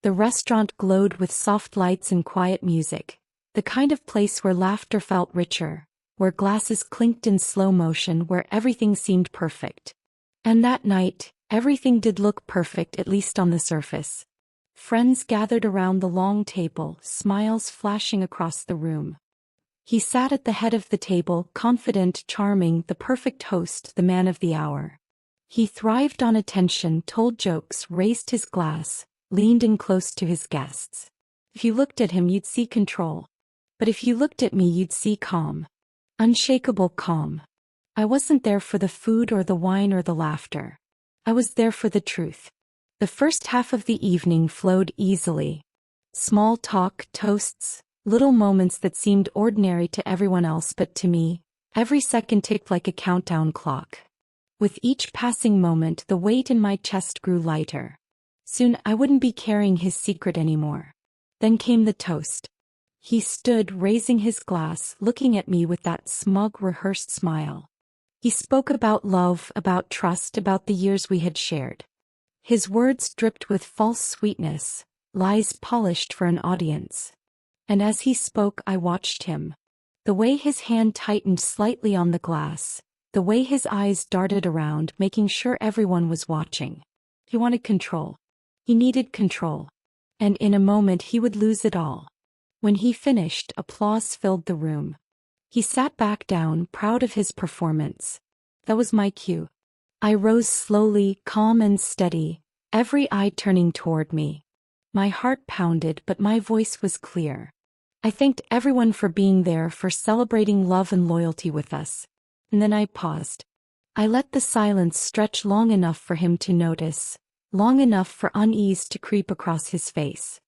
The restaurant glowed with soft lights and quiet music, the kind of place where laughter felt richer, where glasses clinked in slow motion, where everything seemed perfect. And that night, everything did look perfect, at least on the surface. Friends gathered around the long table, smiles flashing across the room. He sat at the head of the table, confident, charming, the perfect host, the man of the hour. He thrived on attention, told jokes, raised his glass, leaned in close to his guests. If you looked at him, you'd see control. But if you looked at me, you'd see calm. Unshakable calm. I wasn't there for the food or the wine or the laughter. I was there for the truth. The first half of the evening flowed easily. Small talk, toasts, little moments that seemed ordinary to everyone else, but to me, every second ticked like a countdown clock. With each passing moment, the weight in my chest grew lighter. Soon I wouldn't be carrying his secret anymore. Then came the toast. He stood, raising his glass, looking at me with that smug, rehearsed smile. He spoke about love, about trust, about the years we had shared. His words dripped with false sweetness, lies polished for an audience. And as he spoke, I watched him. The way his hand tightened slightly on the glass, the way his eyes darted around, making sure everyone was watching. He wanted control. He needed control. And in a moment he would lose it all. When he finished, applause filled the room. He sat back down, proud of his performance. That was my cue. I rose slowly, calm and steady, every eye turning toward me. My heart pounded, but my voice was clear. I thanked everyone for being there, for celebrating love and loyalty with us. And then I paused. I let the silence stretch long enough for him to notice, long enough for unease to creep across his face.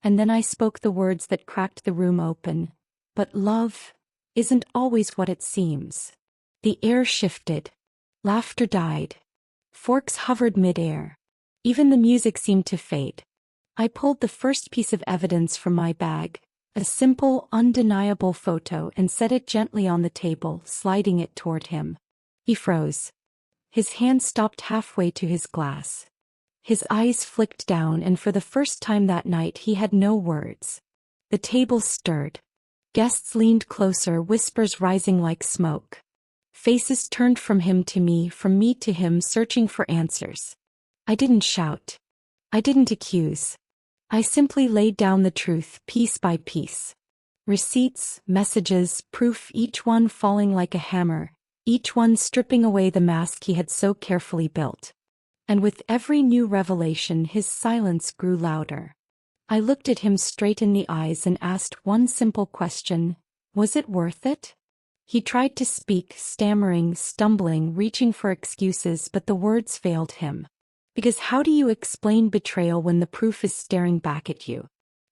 And then I spoke the words that cracked the room open. But love isn't always what it seems. The air shifted. Laughter died. Forks hovered mid-air. Even the music seemed to fade. I pulled the first piece of evidence from my bag, a simple, undeniable photo, and set it gently on the table, sliding it toward him. He froze. His hand stopped halfway to his glass. His eyes flicked down, and for the first time that night he had no words. The table stirred. Guests leaned closer, whispers rising like smoke. Faces turned from him to me, from me to him, searching for answers. I didn't shout. I didn't accuse. I simply laid down the truth, piece by piece. Receipts, messages, proof, each one falling like a hammer, each one stripping away the mask he had so carefully built. And with every new revelation, his silence grew louder. I looked at him straight in the eyes and asked one simple question: was it worth it? He tried to speak, stammering, stumbling, reaching for excuses, but the words failed him. Because how do you explain betrayal when the proof is staring back at you?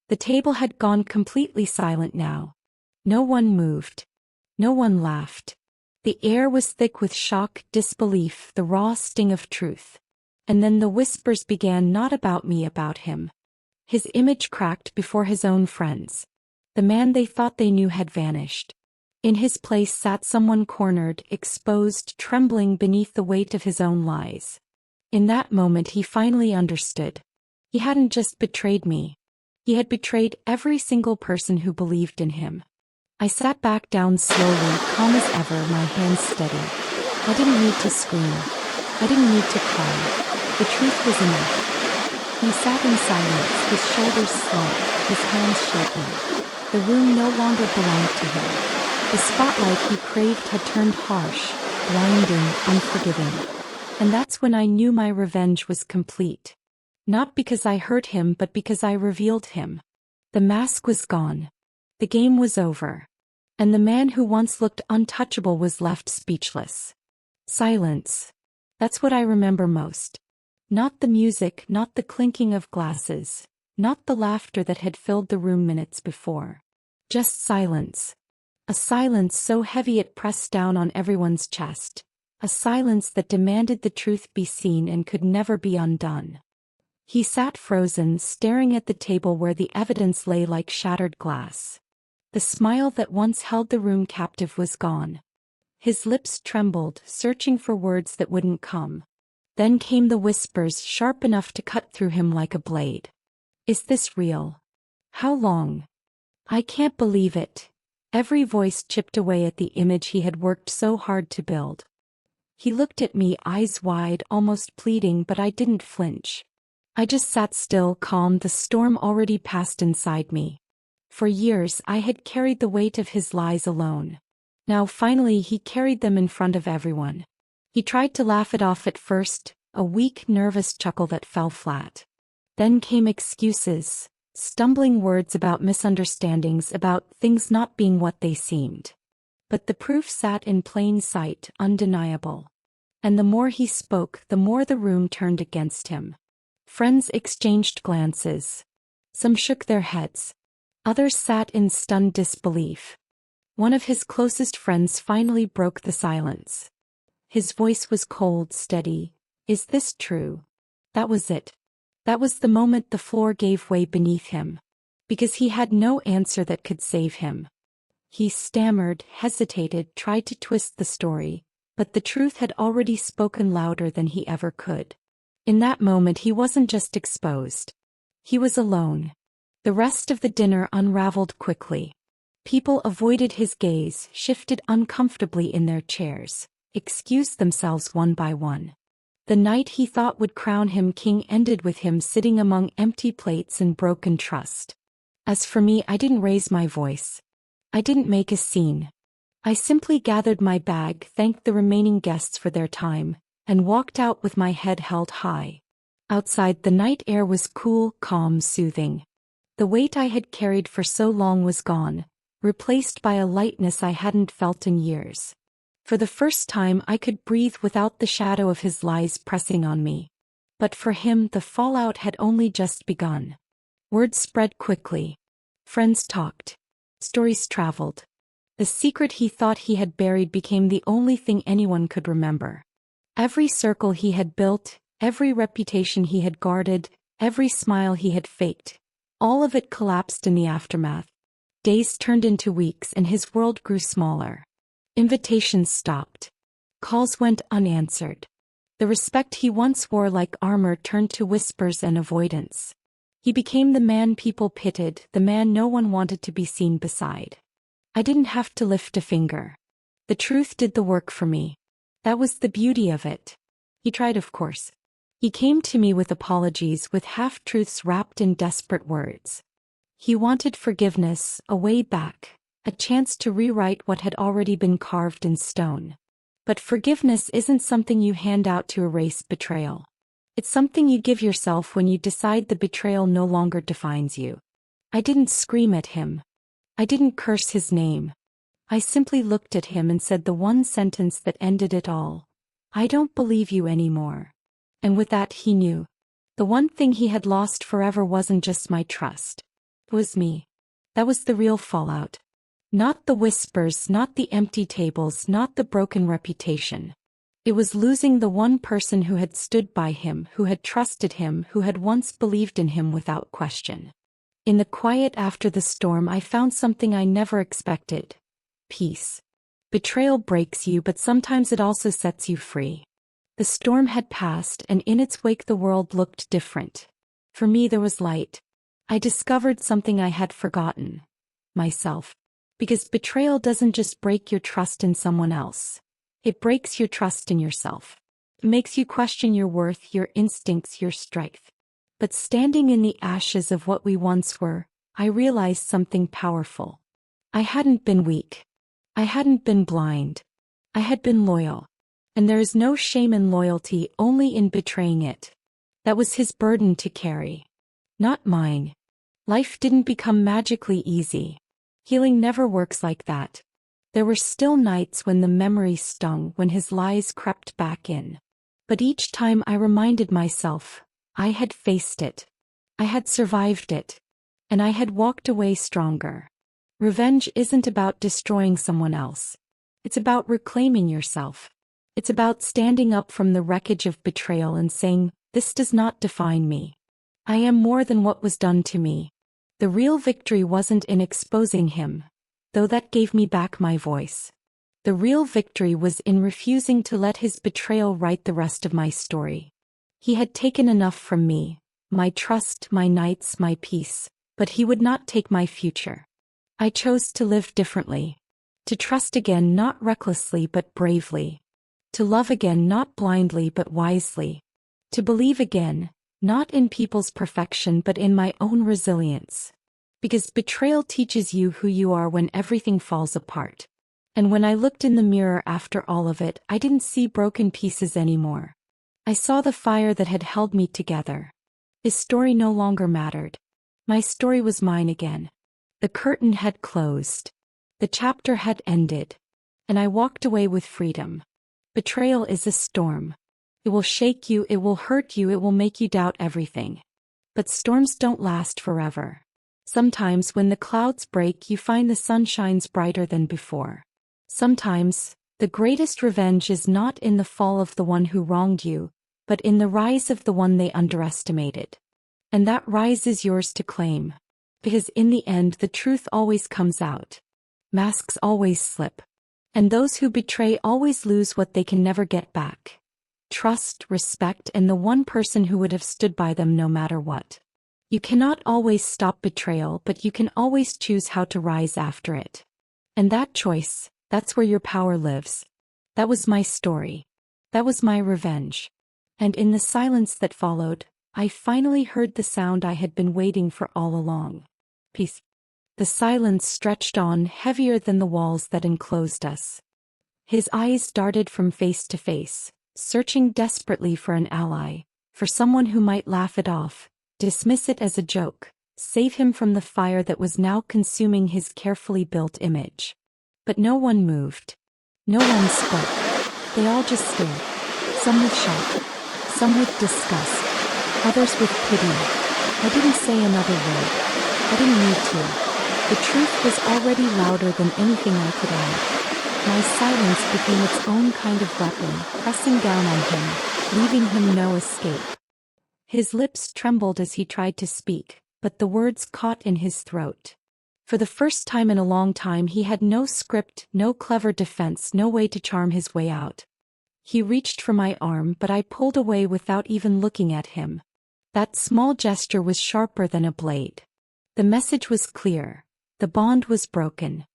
The table had gone completely silent now. No one moved. No one laughed. The air was thick with shock, disbelief, the raw sting of truth. And then the whispers began, not about me, about him. His image cracked before his own friends. The man they thought they knew had vanished. In his place sat someone cornered, exposed, trembling beneath the weight of his own lies. In that moment he finally understood. He hadn't just betrayed me. He had betrayed every single person who believed in him. I sat back down slowly, calm as ever, my hands steady. I didn't need to scream. I didn't need to cry. The truth was enough. He sat in silence, his shoulders slumped, his hands shaking. The room no longer belonged to him. The spotlight he craved had turned harsh, blinding, unforgiving. And that's when I knew my revenge was complete. Not because I hurt him, but because I revealed him. The mask was gone. The game was over. And the man who once looked untouchable was left speechless. Silence. That's what I remember most. Not the music, not the clinking of glasses, not the laughter that had filled the room minutes before. Just silence. A silence so heavy it pressed down on everyone's chest. A silence that demanded the truth be seen and could never be undone. He sat frozen, staring at the table where the evidence lay like shattered glass. The smile that once held the room captive was gone. His lips trembled, searching for words that wouldn't come. Then came the whispers, sharp enough to cut through him like a blade. Is this real? How long? I can't believe it. Every voice chipped away at the image he had worked so hard to build. He looked at me, eyes wide, almost pleading, but I didn't flinch. I just sat still, calm. The storm already passed inside me. For years I had carried the weight of his lies alone. Now finally he carried them in front of everyone. He tried to laugh it off at first, a weak, nervous chuckle that fell flat. Then came excuses, stumbling words about misunderstandings, about things not being what they seemed. But the proof sat in plain sight, undeniable. And the more he spoke, the more the room turned against him. Friends exchanged glances. Some shook their heads. Others sat in stunned disbelief. One of his closest friends finally broke the silence. His voice was cold, steady. Is this true? That was it. That was the moment the floor gave way beneath him. Because he had no answer that could save him. He stammered, hesitated, tried to twist the story, but the truth had already spoken louder than he ever could. In that moment he wasn't just exposed. He was alone. The rest of the dinner unraveled quickly. People avoided his gaze, shifted uncomfortably in their chairs, excused themselves one by one. The night he thought would crown him king ended with him sitting among empty plates and broken trust. As for me, I didn't raise my voice. I didn't make a scene. I simply gathered my bag, thanked the remaining guests for their time, and walked out with my head held high. Outside, the night air was cool, calm, soothing. The weight I had carried for so long was gone, replaced by a lightness I hadn't felt in years. For the first time I could breathe without the shadow of his lies pressing on me. But for him the fallout had only just begun. Words spread quickly. Friends talked. Stories traveled. The secret he thought he had buried became the only thing anyone could remember. Every circle he had built, every reputation he had guarded, every smile he had faked, all of it collapsed in the aftermath. Days turned into weeks and his world grew smaller. Invitations stopped. Calls went unanswered. The respect he once wore like armor turned to whispers and avoidance. He became the man people pitied, the man no one wanted to be seen beside. I didn't have to lift a finger. The truth did the work for me. That was the beauty of it. He tried, of course. He came to me with apologies, with half-truths wrapped in desperate words. He wanted forgiveness, a way back, a chance to rewrite what had already been carved in stone. But forgiveness isn't something you hand out to erase betrayal. It's something you give yourself when you decide the betrayal no longer defines you. I didn't scream at him. I didn't curse his name. I simply looked at him and said the one sentence that ended it all. I don't believe you anymore. And with that he knew. The one thing he had lost forever wasn't just my trust. It was me. That was the real fallout. Not the whispers, not the empty tables, not the broken reputation. It was losing the one person who had stood by him, who had trusted him, who had once believed in him without question. In the quiet after the storm I found something I never expected. Peace. Betrayal breaks you, but sometimes it also sets you free. The storm had passed, and in its wake the world looked different. For me there was light. I discovered something I had forgotten. Myself. Because betrayal doesn't just break your trust in someone else. It breaks your trust in yourself. It makes you question your worth, your instincts, your strength. But standing in the ashes of what we once were, I realized something powerful. I hadn't been weak. I hadn't been blind. I had been loyal. And there is no shame in loyalty, only in betraying it. That was his burden to carry. Not mine. Life didn't become magically easy. Healing never works like that. There were still nights when the memory stung, when his lies crept back in. But each time I reminded myself, I had faced it. I had survived it. And I had walked away stronger. Revenge isn't about destroying someone else. It's about reclaiming yourself. It's about standing up from the wreckage of betrayal and saying, this does not define me. I am more than what was done to me. The real victory wasn't in exposing him, though that gave me back my voice. The real victory was in refusing to let his betrayal write the rest of my story. He had taken enough from me, my trust, my nights, my peace, but he would not take my future. I chose to live differently. To trust again, not recklessly but bravely. To love again, not blindly but wisely. To believe again, not in people's perfection but in my own resilience. Because betrayal teaches you who you are when everything falls apart. And when I looked in the mirror after all of it, I didn't see broken pieces anymore. I saw the fire that had held me together. His story no longer mattered. My story was mine again. The curtain had closed. The chapter had ended. And I walked away with freedom. Betrayal is a storm. It will shake you, it will hurt you, it will make you doubt everything. But storms don't last forever. Sometimes when the clouds break, you find the sun shines brighter than before. Sometimes, the greatest revenge is not in the fall of the one who wronged you, but in the rise of the one they underestimated. And that rise is yours to claim. Because in the end, the truth always comes out. Masks always slip. And those who betray always lose what they can never get back. Trust, respect, and the one person who would have stood by them no matter what. You cannot always stop betrayal, but you can always choose how to rise after it. And that choice, that's where your power lives. That was my story. That was my revenge. And in the silence that followed, I finally heard the sound I had been waiting for all along. Peace. The silence stretched on, heavier than the walls that enclosed us. His eyes darted from face to face, searching desperately for an ally, for someone who might laugh it off, dismiss it as a joke, save him from the fire that was now consuming his carefully built image. But no one moved. No one spoke. They all just stared. Some with shock, some with disgust, others with pity. I didn't say another word. I didn't need to. The truth was already louder than anything I could add. My silence became its own kind of weapon, pressing down on him, leaving him no escape. His lips trembled as he tried to speak, but the words caught in his throat. For the first time in a long time, he had no script, no clever defense, no way to charm his way out. He reached for my arm, but I pulled away without even looking at him. That small gesture was sharper than a blade. The message was clear. The bond was broken.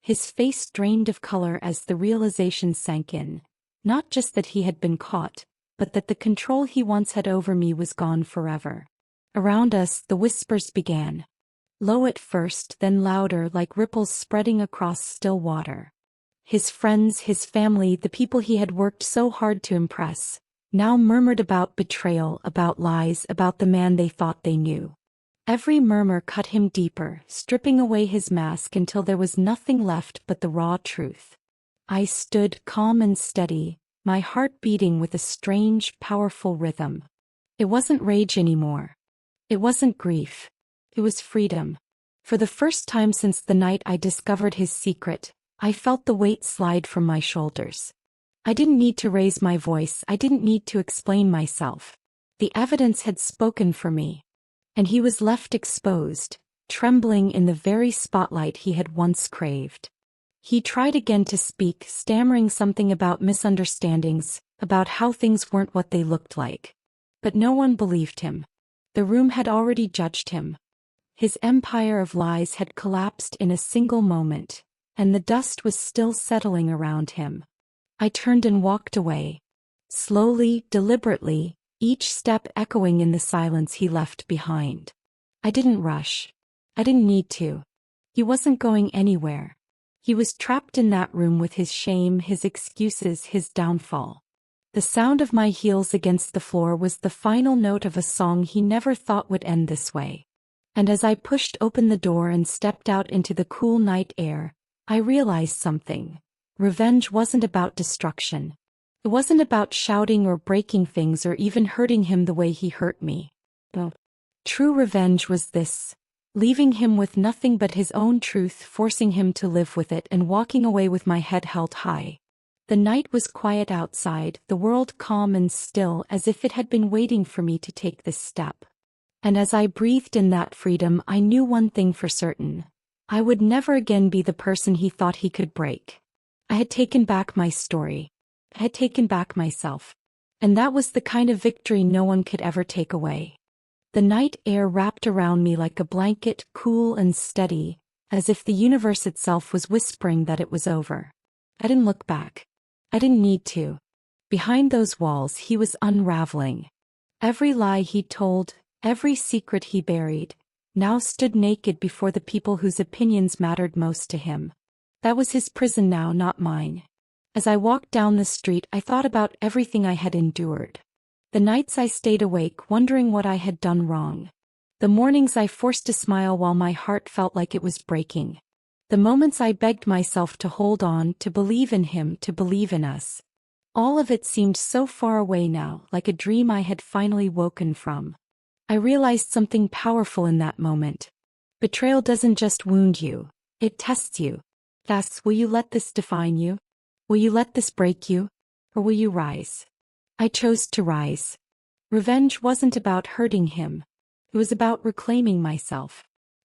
His face drained of color as the realization sank in, not just that he had been caught, but that the control he once had over me was gone forever. Around us, the whispers began. Low at first, then louder, like ripples spreading across still water. His friends, his family, the people he had worked so hard to impress, now murmured about betrayal, about lies, about the man they thought they knew. Every murmur cut him deeper, stripping away his mask until there was nothing left but the raw truth. I stood calm and steady, my heart beating with a strange, powerful rhythm. It wasn't rage anymore. It wasn't grief. It was freedom. For the first time since the night I discovered his secret, I felt the weight slide from my shoulders. I didn't need to raise my voice, I didn't need to explain myself. The evidence had spoken for me. And he was left exposed, trembling in the very spotlight he had once craved. He tried again to speak, stammering something about misunderstandings, about how things weren't what they looked like. But no one believed him. The room had already judged him. His empire of lies had collapsed in a single moment, and the dust was still settling around him. I turned and walked away. Slowly, deliberately, each step echoing in the silence he left behind. I didn't rush. I didn't need to. He wasn't going anywhere. He was trapped in that room with his shame, his excuses, his downfall. The sound of my heels against the floor was the final note of a song he never thought would end this way. And as I pushed open the door and stepped out into the cool night air, I realized something. Revenge wasn't about destruction. It wasn't about shouting or breaking things or even hurting him the way he hurt me. No. True revenge was this, leaving him with nothing but his own truth, forcing him to live with it and walking away with my head held high. The night was quiet outside, the world calm and still as if it had been waiting for me to take this step. And as I breathed in that freedom, I knew one thing for certain. I would never again be the person he thought he could break. I had taken back my story. I had taken back myself. And that was the kind of victory no one could ever take away. The night air wrapped around me like a blanket, cool and steady, as if the universe itself was whispering that it was over. I didn't look back. I didn't need to. Behind those walls he was unraveling. Every lie he told, every secret he buried, now stood naked before the people whose opinions mattered most to him. That was his prison now, not mine. As I walked down the street, I thought about everything I had endured. The nights I stayed awake wondering what I had done wrong. The mornings I forced a smile while my heart felt like it was breaking. The moments I begged myself to hold on, to believe in him, to believe in us. All of it seemed so far away now, like a dream I had finally woken from. I realized something powerful in that moment. Betrayal doesn't just wound you, it tests you. It asks, will you let this define you? Will you let this break you? Or will you rise? I chose to rise. Revenge wasn't about hurting him. It was about reclaiming myself.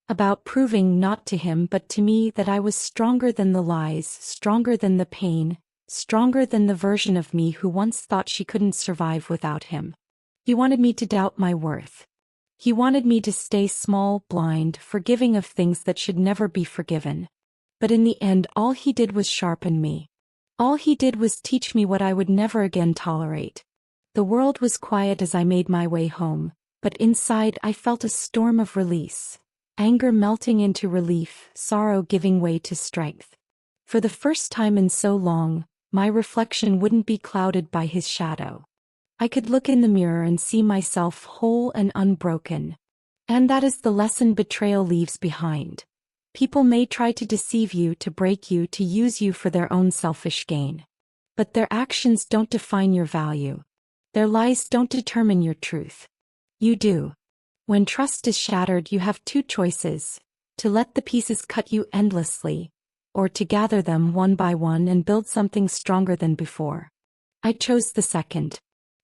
About proving not to him but to me that I was stronger than the lies, stronger than the pain, stronger than the version of me who once thought she couldn't survive without him. He wanted me to doubt my worth. He wanted me to stay small, blind, forgiving of things that should never be forgiven. But in the end, all he did was sharpen me. All he did was teach me what I would never again tolerate. The world was quiet as I made my way home, but inside I felt a storm of release. Anger melting into relief, sorrow giving way to strength. For the first time in so long, my reflection wouldn't be clouded by his shadow. I could look in the mirror and see myself whole and unbroken. And that is the lesson betrayal leaves behind. People may try to deceive you, to break you, to use you for their own selfish gain. But their actions don't define your value. Their lies don't determine your truth. You do. When trust is shattered, you have two choices: to let the pieces cut you endlessly, or to gather them one by one and build something stronger than before. I chose the second.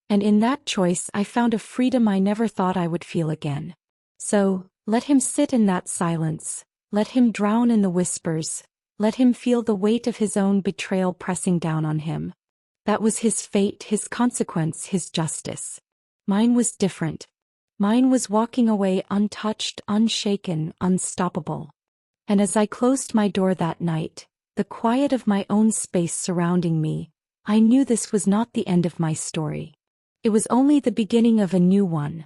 And in that choice I found a freedom I never thought I would feel again. So, let him sit in that silence. Let him drown in the whispers. Let him feel the weight of his own betrayal pressing down on him. That was his fate, his consequence, his justice. Mine was different. Mine was walking away untouched, unshaken, unstoppable. And as I closed my door that night, the quiet of my own space surrounding me, I knew this was not the end of my story. It was only the beginning of a new one.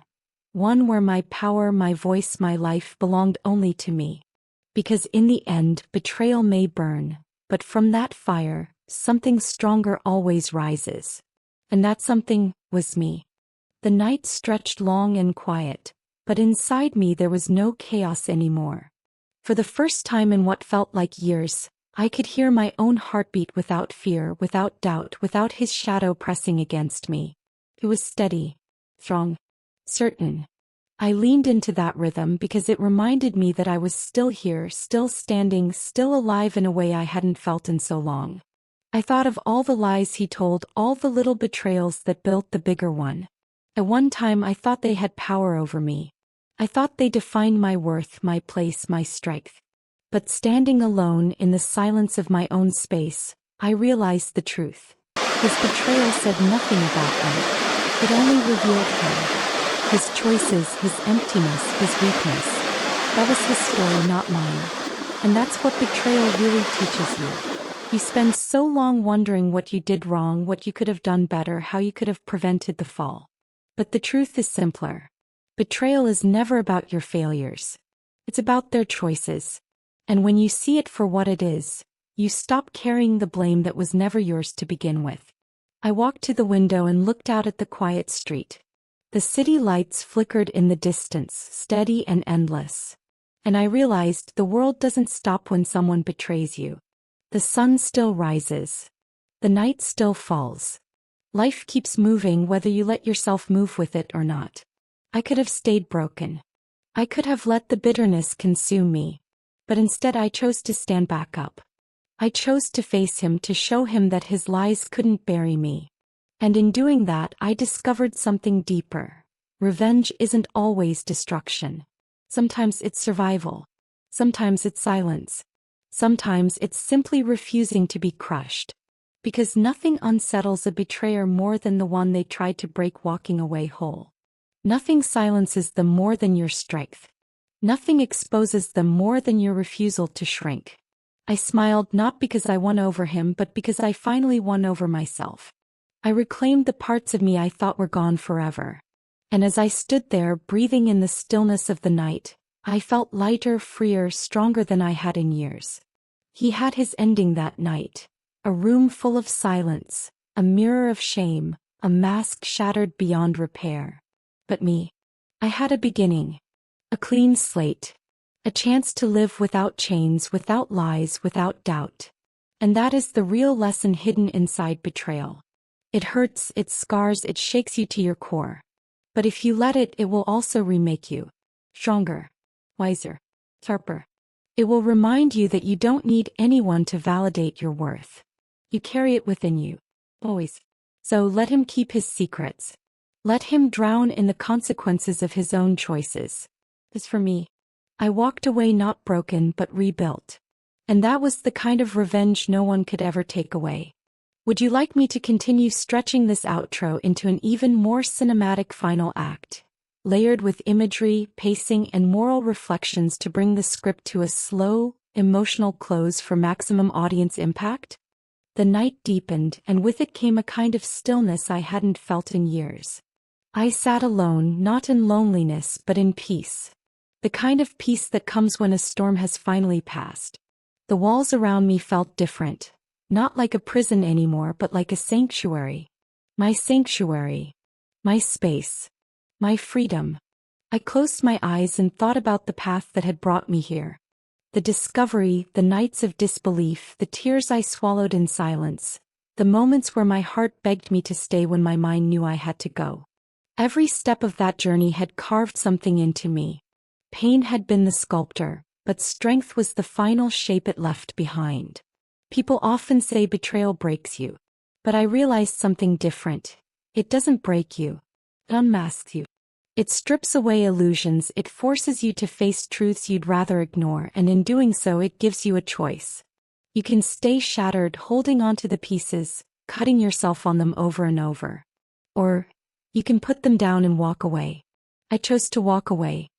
One where my power, my voice, my life belonged only to me. Because in the end, betrayal may burn, but from that fire, something stronger always rises. And that something was me. The night stretched long and quiet, but inside me there was no chaos anymore. For the first time in what felt like years, I could hear my own heartbeat without fear, without doubt, without his shadow pressing against me. It was steady, strong, certain. I leaned into that rhythm because it reminded me that I was still here, still standing, still alive in a way I hadn't felt in so long. I thought of all the lies he told, all the little betrayals that built the bigger one. At one time I thought they had power over me. I thought they defined my worth, my place, my strength. But standing alone in the silence of my own space, I realized the truth. His betrayal said nothing about me. It only revealed him. His choices, his emptiness, his weakness. That was his story, not mine. And that's what betrayal really teaches you. You spend so long wondering what you did wrong, what you could have done better, how you could have prevented the fall. But the truth is simpler. Betrayal is never about your failures. It's about their choices. And when you see it for what it is, you stop carrying the blame that was never yours to begin with. I walked to the window and looked out at the quiet street. The city lights flickered in the distance, steady and endless. And I realized the world doesn't stop when someone betrays you. The sun still rises. The night still falls. Life keeps moving whether you let yourself move with it or not. I could have stayed broken. I could have let the bitterness consume me. But instead I chose to stand back up. I chose to face him, to show him that his lies couldn't bury me. And in doing that, I discovered something deeper. Revenge isn't always destruction. Sometimes it's survival. Sometimes it's silence. Sometimes it's simply refusing to be crushed. Because nothing unsettles a betrayer more than the one they tried to break walking away whole. Nothing silences them more than your strength. Nothing exposes them more than your refusal to shrink. I smiled not because I won over him but because I finally won over myself. I reclaimed the parts of me I thought were gone forever. And as I stood there breathing in the stillness of the night, I felt lighter, freer, stronger than I had in years. He had his ending that night. A room full of silence, a mirror of shame, a mask shattered beyond repair. But me, I had a beginning. A clean slate. A chance to live without chains, without lies, without doubt. And that is the real lesson hidden inside betrayal. It hurts, it scars, it shakes you to your core. But if you let it, it will also remake you. Stronger. Wiser. Sharper. It will remind you that you don't need anyone to validate your worth. You carry it within you. Always. So let him keep his secrets. Let him drown in the consequences of his own choices. As for me, I walked away not broken but rebuilt. And that was the kind of revenge no one could ever take away. Would you like me to continue stretching this outro into an even more cinematic final act, layered with imagery, pacing, and moral reflections to bring the script to a slow, emotional close for maximum audience impact? The night deepened, and with it came a kind of stillness I hadn't felt in years. I sat alone, not in loneliness but in peace. The kind of peace that comes when a storm has finally passed. The walls around me felt different. Not like a prison anymore but like a sanctuary. My sanctuary. My space. My freedom. I closed my eyes and thought about the path that had brought me here. The discovery, the nights of disbelief, the tears I swallowed in silence, the moments where my heart begged me to stay when my mind knew I had to go. Every step of that journey had carved something into me. Pain had been the sculptor, but strength was the final shape it left behind. People often say betrayal breaks you. But I realized something different. It doesn't break you. It unmasks you. It strips away illusions, it forces you to face truths you'd rather ignore, and in doing so it gives you a choice. You can stay shattered, holding on to the pieces, cutting yourself on them over and over. Or, you can put them down and walk away. I chose to walk away.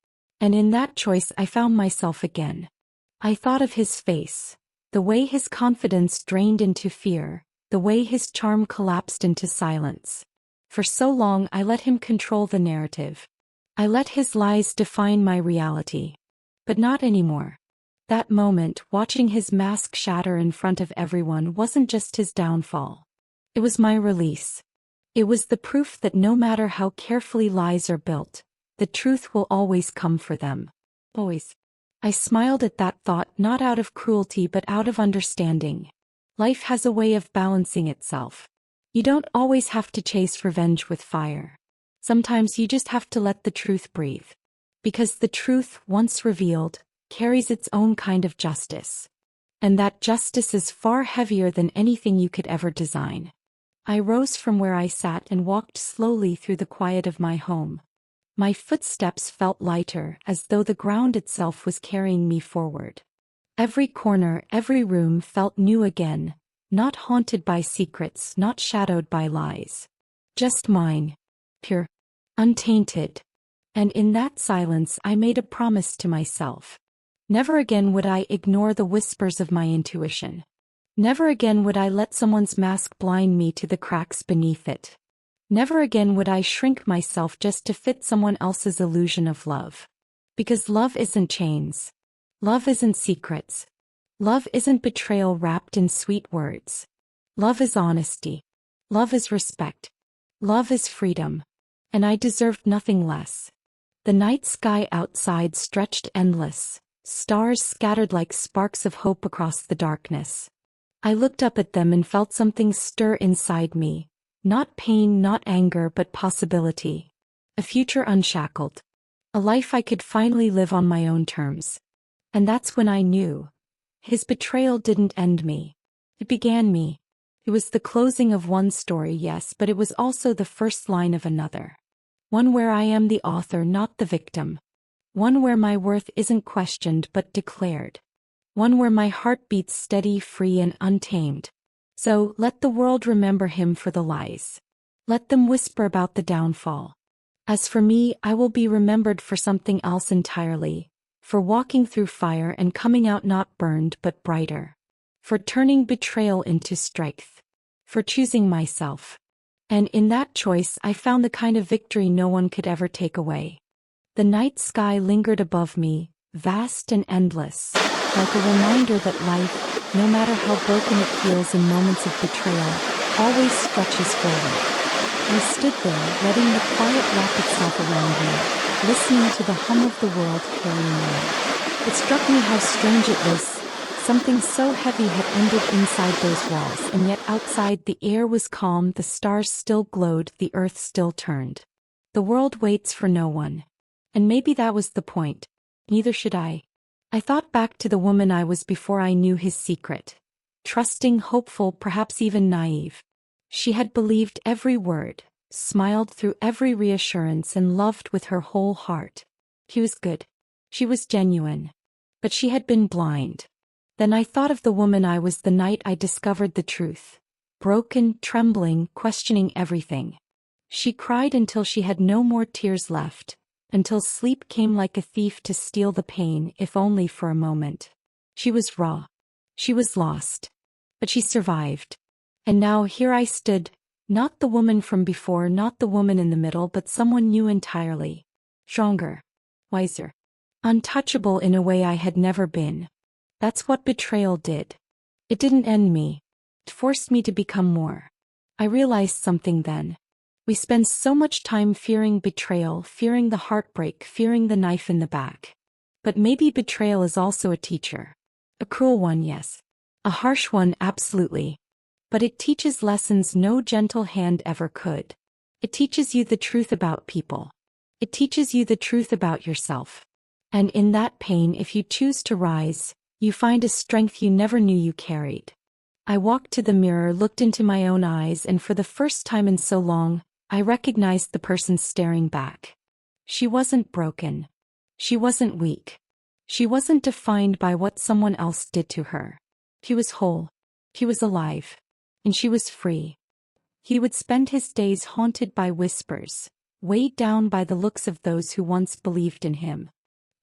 And in that choice I found myself again. I thought of his face. The way his confidence drained into fear, the way his charm collapsed into silence. For so long I let him control the narrative. I let his lies define my reality. But not anymore. That moment, watching his mask shatter in front of everyone, wasn't just his downfall. It was my release. It was the proof that no matter how carefully lies are built, the truth will always come for them. Always. I smiled at that thought, not out of cruelty but out of understanding. Life has a way of balancing itself. You don't always have to chase revenge with fire. Sometimes you just have to let the truth breathe. Because the truth, once revealed, carries its own kind of justice. And that justice is far heavier than anything you could ever design. I rose from where I sat and walked slowly through the quiet of my home. My footsteps felt lighter, as though the ground itself was carrying me forward. Every corner, every room felt new again, not haunted by secrets, not shadowed by lies. Just mine. Pure. Untainted. And in that silence I made a promise to myself. Never again would I ignore the whispers of my intuition. Never again would I let someone's mask blind me to the cracks beneath it. Never again would I shrink myself just to fit someone else's illusion of love. Because love isn't chains. Love isn't secrets. Love isn't betrayal wrapped in sweet words. Love is honesty. Love is respect. Love is freedom. And I deserved nothing less. The night sky outside stretched endless, stars scattered like sparks of hope across the darkness. I looked up at them and felt something stir inside me. Not pain, not anger, but possibility. A future unshackled. A life I could finally live on my own terms. And that's when I knew. His betrayal didn't end me. It began me. It was the closing of one story, yes, but it was also the first line of another. One where I am the author, not the victim. One where my worth isn't questioned but declared. One where my heart beats steady, free, and untamed. So, let the world remember him for the lies. Let them whisper about the downfall. As for me, I will be remembered for something else entirely. For walking through fire and coming out not burned but brighter. For turning betrayal into strength. For choosing myself. And in that choice I found the kind of victory no one could ever take away. The night sky lingered above me, vast and endless, like a reminder that life, no matter how broken it feels in moments of betrayal, always stretches forward. I stood there, letting the quiet wrap itself around me, listening to the hum of the world carrying on. It struck me how strange it was. Something so heavy had ended inside those walls, and yet outside the air was calm, the stars still glowed, the earth still turned. The world waits for no one. And maybe that was the point. Neither should I. I thought back to the woman I was before I knew his secret. Trusting, hopeful, perhaps even naive. She had believed every word, smiled through every reassurance, and loved with her whole heart. He was good. She was genuine. But she had been blind. Then I thought of the woman I was the night I discovered the truth. Broken, trembling, questioning everything. She cried until she had no more tears left. Until sleep came like a thief to steal the pain, if only for a moment. She was raw. She was lost. But she survived. And now here I stood, not the woman from before, not the woman in the middle, but someone new entirely. Stronger. Wiser. Untouchable in a way I had never been. That's what betrayal did. It didn't end me. It forced me to become more. I realized something then. We spend so much time fearing betrayal, fearing the heartbreak, fearing the knife in the back. But maybe betrayal is also a teacher. A cruel one, yes. A harsh one, absolutely. But it teaches lessons no gentle hand ever could. It teaches you the truth about people. It teaches you the truth about yourself. And in that pain, if you choose to rise, you find a strength you never knew you carried. I walked to the mirror, looked into my own eyes, and for the first time in so long, I recognized the person staring back. She wasn't broken. She wasn't weak. She wasn't defined by what someone else did to her. He was whole. He was alive. And she was free. He would spend his days haunted by whispers, weighed down by the looks of those who once believed in him.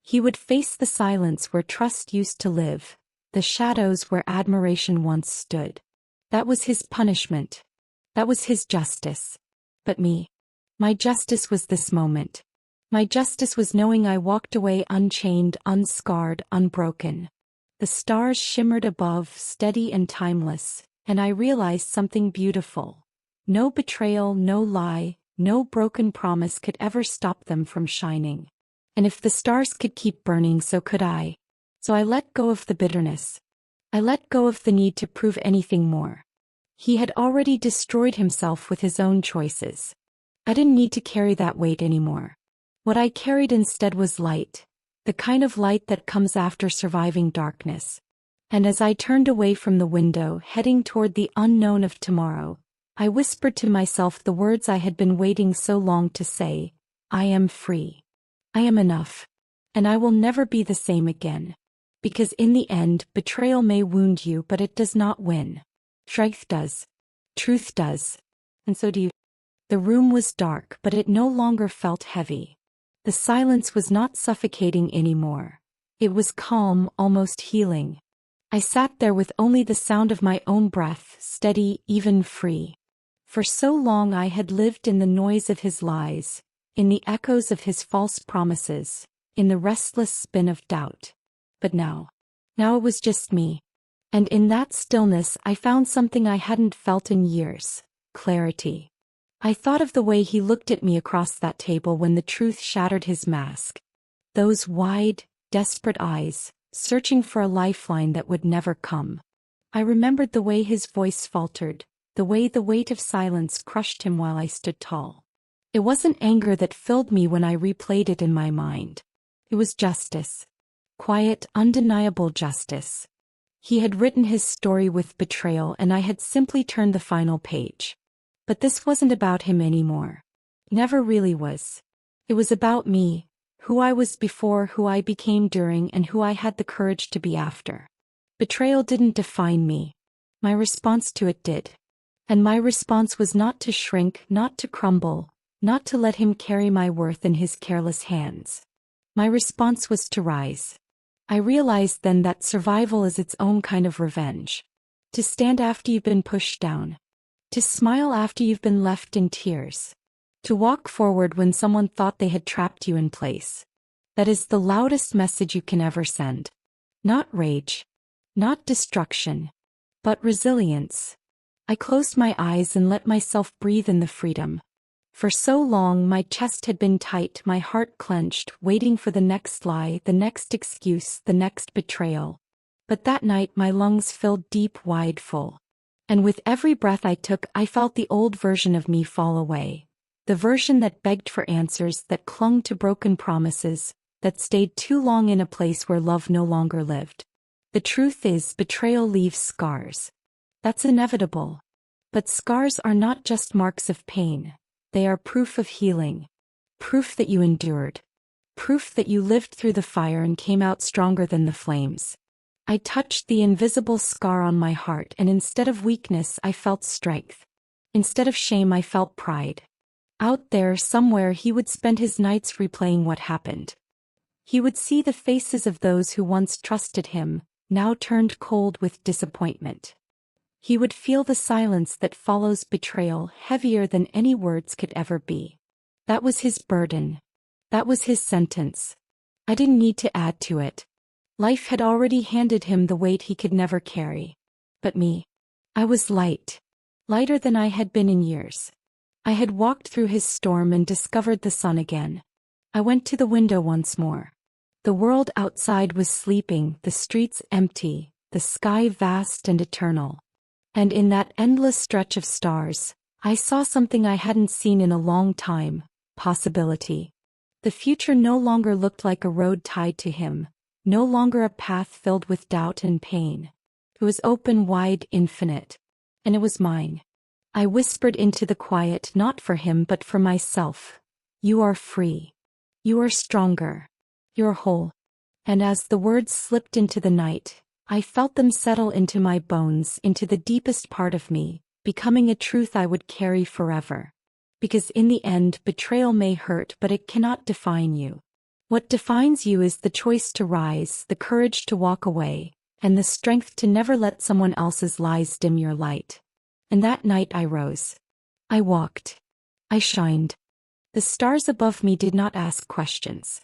He would face the silence where trust used to live, the shadows where admiration once stood. That was his punishment. That was his justice. But me. My justice was this moment. My justice was knowing I walked away unchained, unscarred, unbroken. The stars shimmered above, steady and timeless, and I realized something beautiful. No betrayal, no lie, no broken promise could ever stop them from shining. And if the stars could keep burning, so could I. So I let go of the bitterness. I let go of the need to prove anything more. He had already destroyed himself with his own choices. I didn't need to carry that weight anymore. What I carried instead was light, the kind of light that comes after surviving darkness. And as I turned away from the window, heading toward the unknown of tomorrow, I whispered to myself the words I had been waiting so long to say: I am free. I am enough. And I will never be the same again. Because in the end, betrayal may wound you, but it does not win. Strength does. Truth does. And so do you. The room was dark, but it no longer felt heavy. The silence was not suffocating anymore. It was calm, almost healing. I sat there with only the sound of my own breath, steady, even free. For so long I had lived in the noise of his lies, in the echoes of his false promises, in the restless spin of doubt. But now it was just me. And in that stillness I found something I hadn't felt in years: clarity. I thought of the way he looked at me across that table when the truth shattered his mask. Those wide, desperate eyes, searching for a lifeline that would never come. I remembered the way his voice faltered, the way the weight of silence crushed him while I stood tall. It wasn't anger that filled me when I replayed it in my mind. It was justice. Quiet, undeniable justice. He had written his story with betrayal, and I had simply turned the final page. But this wasn't about him anymore. It never really was. It was about me, who I was before, who I became during, and who I had the courage to be after. Betrayal didn't define me. My response to it did. And my response was not to shrink, not to crumble, not to let him carry my worth in his careless hands. My response was to rise. I realized then that survival is its own kind of revenge. To stand after you've been pushed down. To smile after you've been left in tears. To walk forward when someone thought they had trapped you in place. That is the loudest message you can ever send. Not rage. Not destruction. But resilience. I closed my eyes and let myself breathe in the freedom. For so long my chest had been tight, my heart clenched, waiting for the next lie, the next excuse, the next betrayal. But that night my lungs filled deep, wide, full. And with every breath I took, I felt the old version of me fall away. The version that begged for answers, that clung to broken promises, that stayed too long in a place where love no longer lived. The truth is, betrayal leaves scars. That's inevitable. But scars are not just marks of pain. They are proof of healing. Proof that you endured. Proof that you lived through the fire and came out stronger than the flames. I touched the invisible scar on my heart, and instead of weakness I felt strength. Instead of shame I felt pride. Out there somewhere he would spend his nights replaying what happened. He would see the faces of those who once trusted him, now turned cold with disappointment. He would feel the silence that follows betrayal, heavier than any words could ever be. That was his burden. That was his sentence. I didn't need to add to it. Life had already handed him the weight he could never carry. But me? I was light. Lighter than I had been in years. I had walked through his storm and discovered the sun again. I went to the window once more. The world outside was sleeping, the streets empty, the sky vast and eternal. And in that endless stretch of stars, I saw something I hadn't seen in a long time: possibility. The future no longer looked like a road tied to him, no longer a path filled with doubt and pain. It was open, wide, infinite. And it was mine. I whispered into the quiet, not for him but for myself. You are free. You are stronger. You're whole. And as the words slipped into the night, I felt them settle into my bones, into the deepest part of me, becoming a truth I would carry forever. Because in the end, betrayal may hurt, but it cannot define you. What defines you is the choice to rise, the courage to walk away, and the strength to never let someone else's lies dim your light. And that night I rose. I walked. I shined. The stars above me did not ask questions.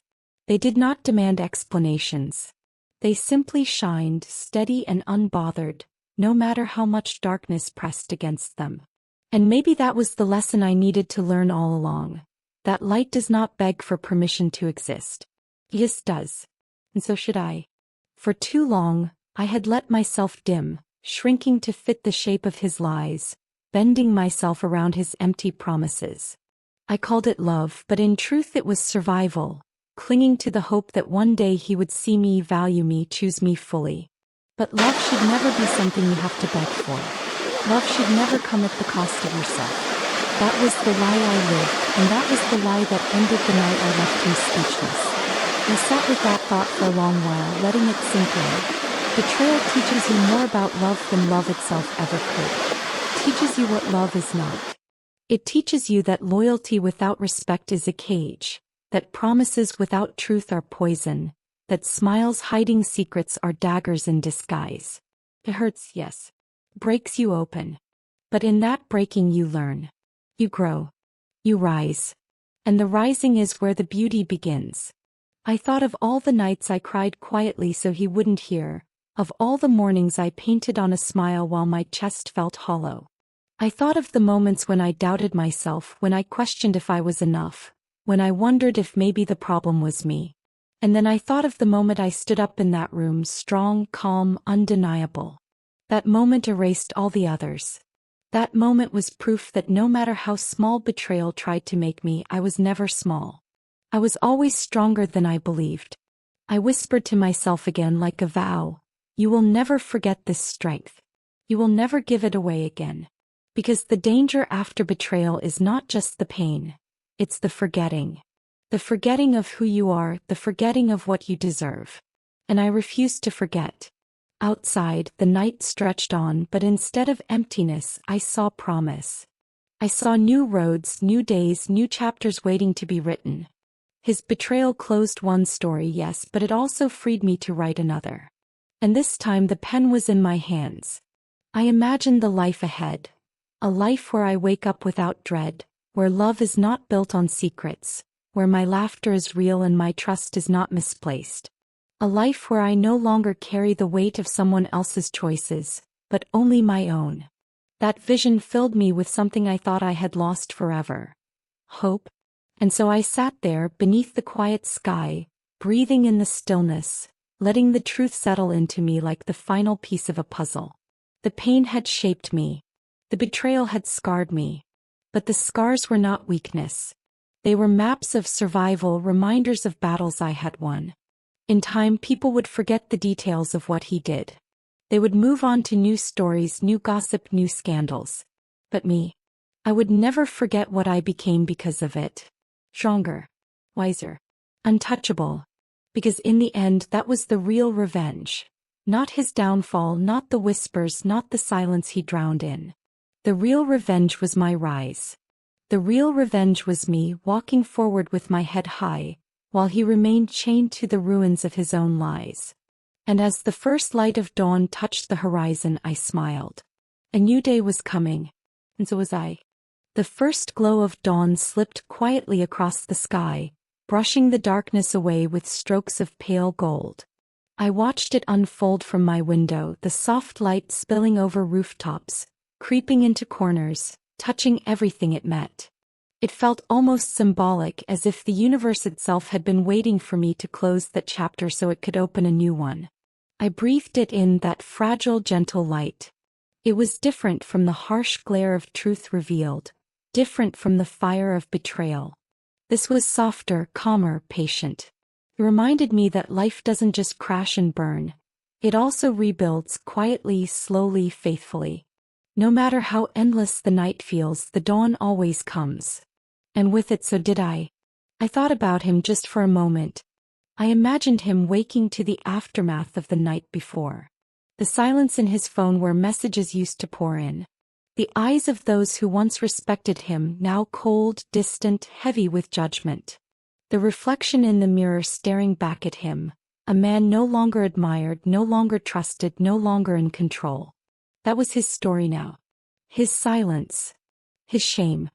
They did not demand explanations. They simply shined, steady and unbothered, no matter how much darkness pressed against them. And maybe that was the lesson I needed to learn all along. That light does not beg for permission to exist. It just does. And so should I. For too long, I had let myself dim, shrinking to fit the shape of his lies, bending myself around his empty promises. I called it love, but in truth it was survival. Clinging to the hope that one day he would see me, value me, choose me fully. But love should never be something you have to beg for. Love should never come at the cost of yourself. That was the lie I lived, and that was the lie that ended the night I left him speechless. I sat with that thought for a long while, letting it sink in. Betrayal teaches you more about love than love itself ever could. It teaches you what love is not. It teaches you that loyalty without respect is a cage. That promises without truth are poison, that smiles hiding secrets are daggers in disguise. It hurts, yes. Breaks you open. But in that breaking you learn. You grow. You rise. And the rising is where the beauty begins. I thought of all the nights I cried quietly so he wouldn't hear, of all the mornings I painted on a smile while my chest felt hollow. I thought of the moments when I doubted myself, when I questioned if I was enough. When I wondered if maybe the problem was me. And then I thought of the moment I stood up in that room, strong, calm, undeniable. That moment erased all the others. That moment was proof that no matter how small betrayal tried to make me, I was never small. I was always stronger than I believed. I whispered to myself again like a vow, you will never forget this strength. You will never give it away again. Because the danger after betrayal is not just the pain. It's the forgetting. The forgetting of who you are, the forgetting of what you deserve. And I refused to forget. Outside, the night stretched on, but instead of emptiness, I saw promise. I saw new roads, new days, new chapters waiting to be written. His betrayal closed one story, yes, but it also freed me to write another. And this time the pen was in my hands. I imagined the life ahead. A life where I wake up without dread, where love is not built on secrets, where my laughter is real and my trust is not misplaced. A life where I no longer carry the weight of someone else's choices, but only my own. That vision filled me with something I thought I had lost forever. Hope. And so I sat there beneath the quiet sky, breathing in the stillness, letting the truth settle into me like the final piece of a puzzle. The pain had shaped me. The betrayal had scarred me. But the scars were not weakness. They were maps of survival, reminders of battles I had won. In time, people would forget the details of what he did. They would move on to new stories, new gossip, new scandals. But me, I would never forget what I became because of it. Stronger, wiser, untouchable. Because in the end, that was the real revenge. Not his downfall, not the whispers, not the silence he drowned in. The real revenge was my rise. The real revenge was me walking forward with my head high, while he remained chained to the ruins of his own lies. And as the first light of dawn touched the horizon, I smiled. A new day was coming, and so was I. The first glow of dawn slipped quietly across the sky, brushing the darkness away with strokes of pale gold. I watched it unfold from my window, the soft light spilling over rooftops, creeping into corners, touching everything it met. It felt almost symbolic, as if the universe itself had been waiting for me to close that chapter so it could open a new one. I breathed it in, that fragile, gentle light. It was different from the harsh glare of truth revealed, different from the fire of betrayal. This was softer, calmer, patient. It reminded me that life doesn't just crash and burn. It also rebuilds quietly, slowly, faithfully. No matter how endless the night feels, the dawn always comes. And with it, so did I. I thought about him just for a moment. I imagined him waking to the aftermath of the night before. The silence in his phone where messages used to pour in. The eyes of those who once respected him, now cold, distant, heavy with judgment. The reflection in the mirror staring back at him, a man no longer admired, no longer trusted, no longer in control. That was his story now. His silence. His shame.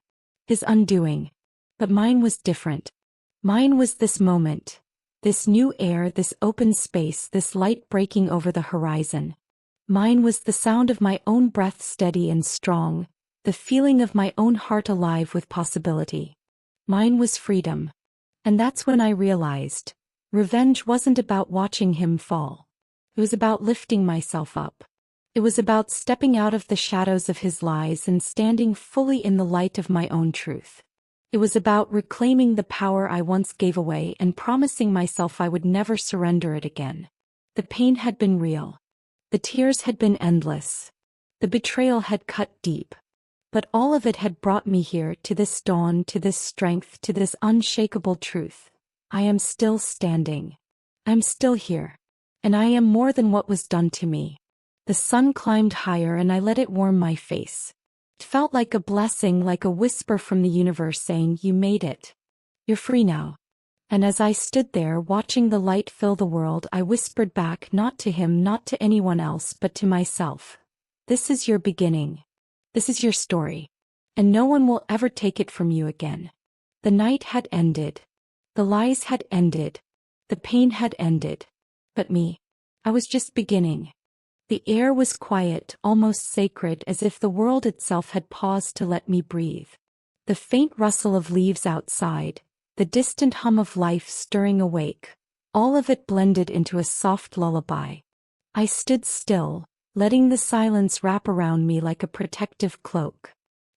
His undoing. But mine was different. Mine was this moment. This new air, this open space, this light breaking over the horizon. Mine was the sound of my own breath steady and strong, the feeling of my own heart alive with possibility. Mine was freedom. And that's when I realized, revenge wasn't about watching him fall. It was about lifting myself up. It was about stepping out of the shadows of his lies and standing fully in the light of my own truth. It was about reclaiming the power I once gave away and promising myself I would never surrender it again. The pain had been real. The tears had been endless. The betrayal had cut deep. But all of it had brought me here, to this dawn, to this strength, to this unshakable truth. I am still standing. I'm still here. And I am more than what was done to me. The sun climbed higher and I let it warm my face. It felt like a blessing, like a whisper from the universe saying, "You made it. You're free now." And as I stood there watching the light fill the world, I whispered back, not to him, not to anyone else, but to myself. This is your beginning. This is your story. And no one will ever take it from you again. The night had ended. The lies had ended. The pain had ended. But me, I was just beginning. The air was quiet, almost sacred, as if the world itself had paused to let me breathe. The faint rustle of leaves outside, the distant hum of life stirring awake, all of it blended into a soft lullaby. I stood still, letting the silence wrap around me like a protective cloak.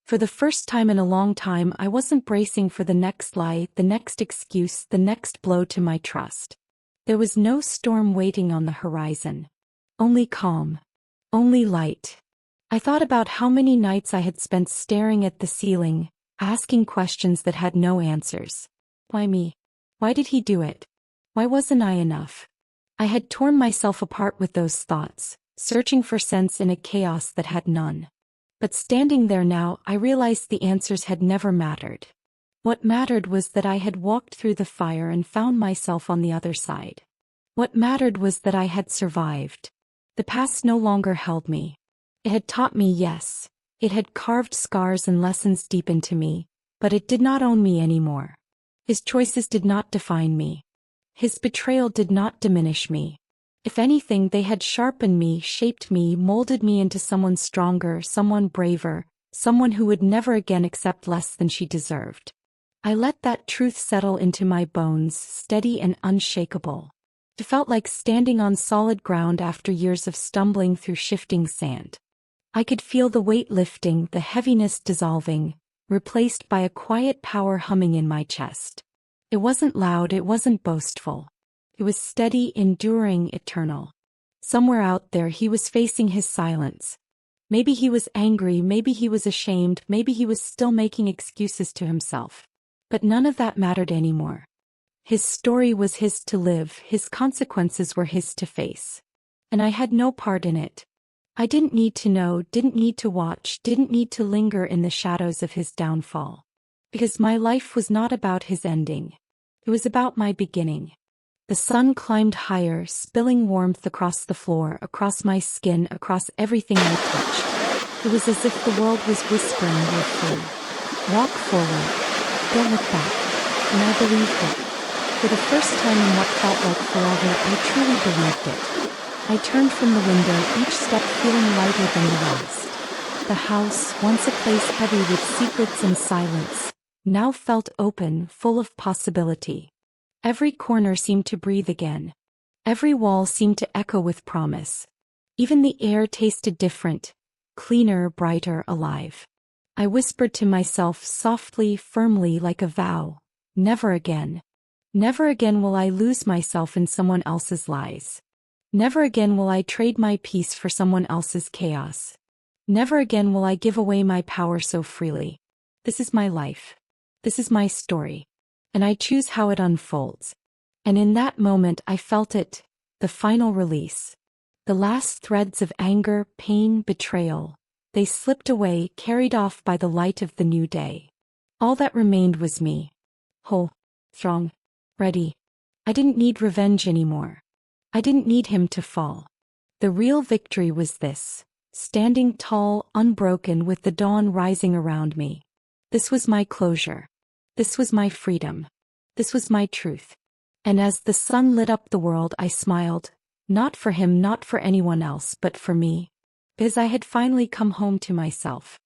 For the first time in a long time, I wasn't bracing for the next lie, the next excuse, the next blow to my trust. There was no storm waiting on the horizon. Only calm. Only light. I thought about how many nights I had spent staring at the ceiling, asking questions that had no answers. Why me? Why did he do it? Why wasn't I enough? I had torn myself apart with those thoughts, searching for sense in a chaos that had none. But standing there now, I realized the answers had never mattered. What mattered was that I had walked through the fire and found myself on the other side. What mattered was that I had survived. The past no longer held me. It had taught me, yes. It had carved scars and lessons deep into me, but it did not own me anymore. His choices did not define me. His betrayal did not diminish me. If anything, they had sharpened me, shaped me, molded me into someone stronger, someone braver, someone who would never again accept less than she deserved. I let that truth settle into my bones, steady and unshakable. It felt like standing on solid ground after years of stumbling through shifting sand. I could feel the weight lifting, the heaviness dissolving, replaced by a quiet power humming in my chest. It wasn't loud, it wasn't boastful. It was steady, enduring, eternal. Somewhere out there he was facing his silence. Maybe he was angry, maybe he was ashamed, maybe he was still making excuses to himself. But none of that mattered anymore. His story was his to live, his consequences were his to face. And I had no part in it. I didn't need to know, didn't need to watch, didn't need to linger in the shadows of his downfall. Because my life was not about his ending. It was about my beginning. The sun climbed higher, spilling warmth across the floor, across my skin, across everything I touched. It was as if the world was whispering, "You're free. Walk forward. Don't look back." And I believed it. For the first time in what felt like forever, I truly believed it. I turned from the window, each step feeling lighter than the last. The house, once a place heavy with secrets and silence, now felt open, full of possibility. Every corner seemed to breathe again. Every wall seemed to echo with promise. Even the air tasted different, cleaner, brighter, alive. I whispered to myself softly, firmly, like a vow, "Never again. Never again will I lose myself in someone else's lies. Never again will I trade my peace for someone else's chaos. Never again will I give away my power so freely. This is my life. This is my story. And I choose how it unfolds." And in that moment I felt it, the final release. The last threads of anger, pain, betrayal. They slipped away, carried off by the light of the new day. All that remained was me. Whole, strong, ready. I didn't need revenge anymore. I didn't need him to fall. The real victory was this, standing tall, unbroken with the dawn rising around me. This was my closure. This was my freedom. This was my truth. And as the sun lit up the world, I smiled, not for him, not for anyone else, but for me. Because I had finally come home to myself.